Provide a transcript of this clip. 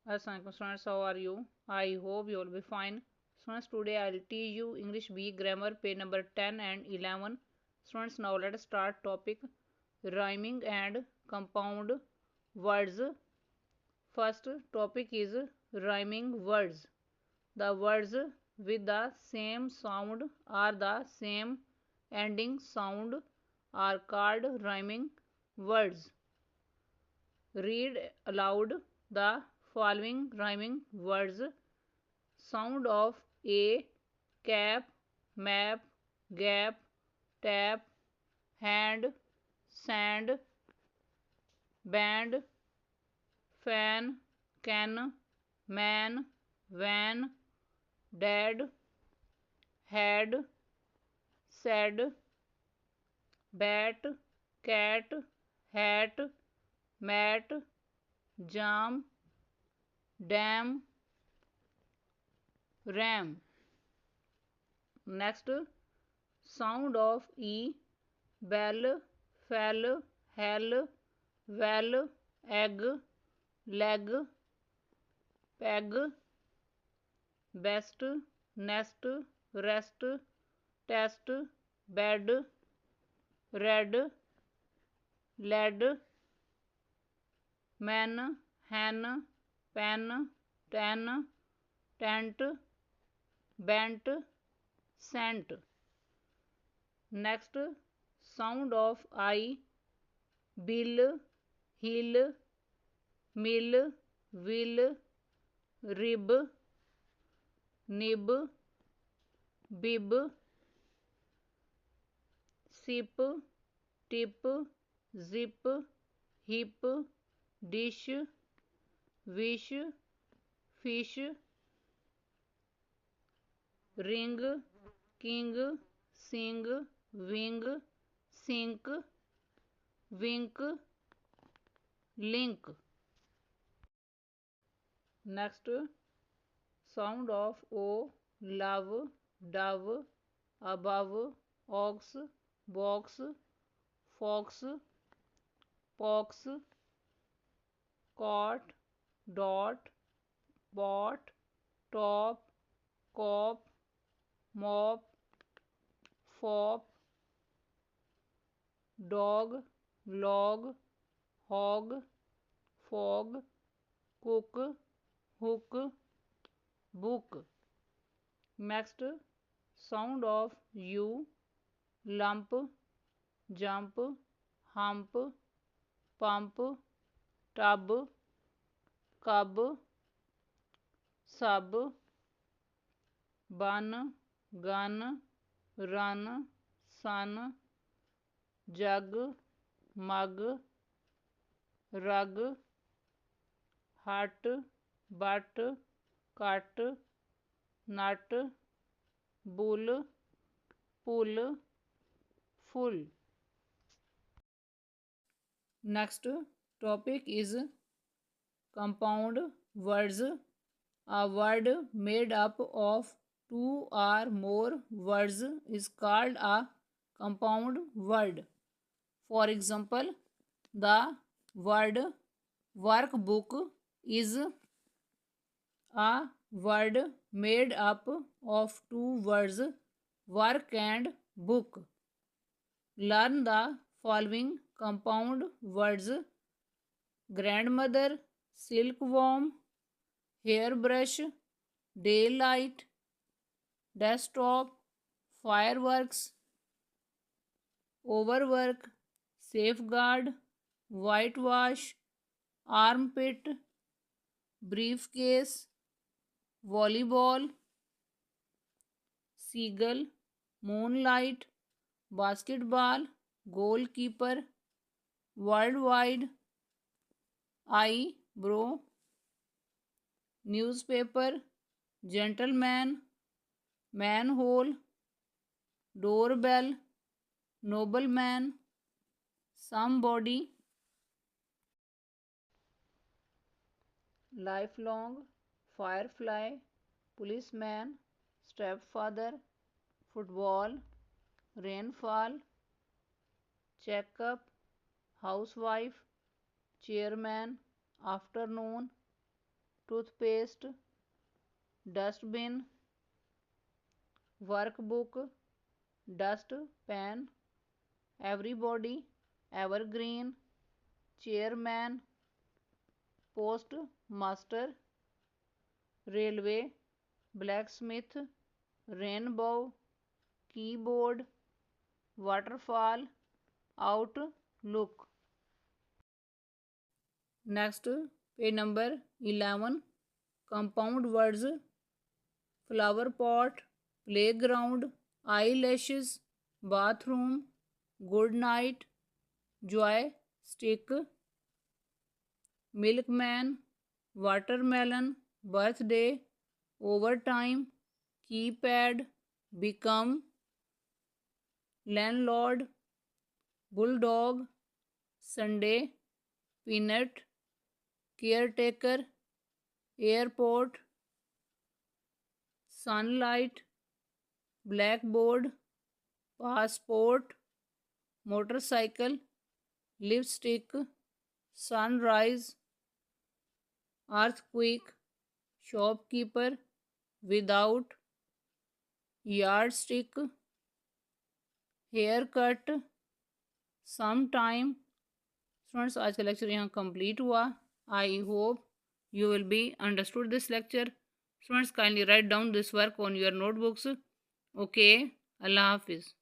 Assalamualaikum students, how are you? I hope you will be fine. Students, today I will teach you English B grammar page number 10 and 11. Students, now let us start topic rhyming and compound words. First topic is rhyming words. The words with the same sound or the same ending sound are called rhyming words. Read aloud the following rhyming words. Sound of a, cap, map, gap, tap, hand, sand, band, fan, can, man, van, dad, had, said, bat, cat, hat, mat, jam, dam, ram. Next, sound of E, bell, fell, hell, well, egg, leg, peg, best, nest, rest, test, bed, red, lead, man, hen, pen, ten, tent, bent, scent. Next, sound of I, bill, hill, mill, will, rib, nib, bib, sip, tip, zip, hip, dish, wish, fish, ring, king, sing, wing, sink, wink, link. Next, sound of O, love, dove, above, ox, box, fox, pox, cot, dot, bot, top, cop, mop, fop, dog, log, hog, fog, cook, hook, book. Next, sound of U, lump, jump, hump, pump, tub, cub, sub, bun, gun, run, sun, jug, mug, rug, hut, butt, cut, nut, bull, pull, full. Next topic is compound words. A word made up of two or more words is called a compound word. For example, the word workbook is a word made up of two words, work and book. Learn the following compound words: grandmother, silkworm, hairbrush, daylight, desktop, fireworks, overwork, safeguard, whitewash, armpit, briefcase, volleyball, seagull, moonlight, basketball, goalkeeper, worldwide, eye, bro, newspaper, gentleman, manhole, doorbell, nobleman, somebody, lifelong, firefly, policeman, stepfather, football, rainfall, checkup, housewife, chairman, afternoon, toothpaste, dustbin, workbook, dustpan, everybody, evergreen, chairman, postmaster, railway, blacksmith, rainbow, keyboard, waterfall, outlook. Next, page number 11. Compound words: flower pot, playground, eyelashes, bathroom, good night, joy stick, milkman, watermelon, birthday, overtime, keypad, become, landlord, bulldog, Sunday, peanut, caretaker, airport, sunlight, blackboard, passport, motorcycle, lipstick, sunrise, earthquake, shopkeeper, without, yardstick, haircut, sometime. Students आज का lecture यहाँ complete हुआ. I hope you will be understood this lecture. Students, kindly write down this work on your notebooks. Okay, Allah Hafiz.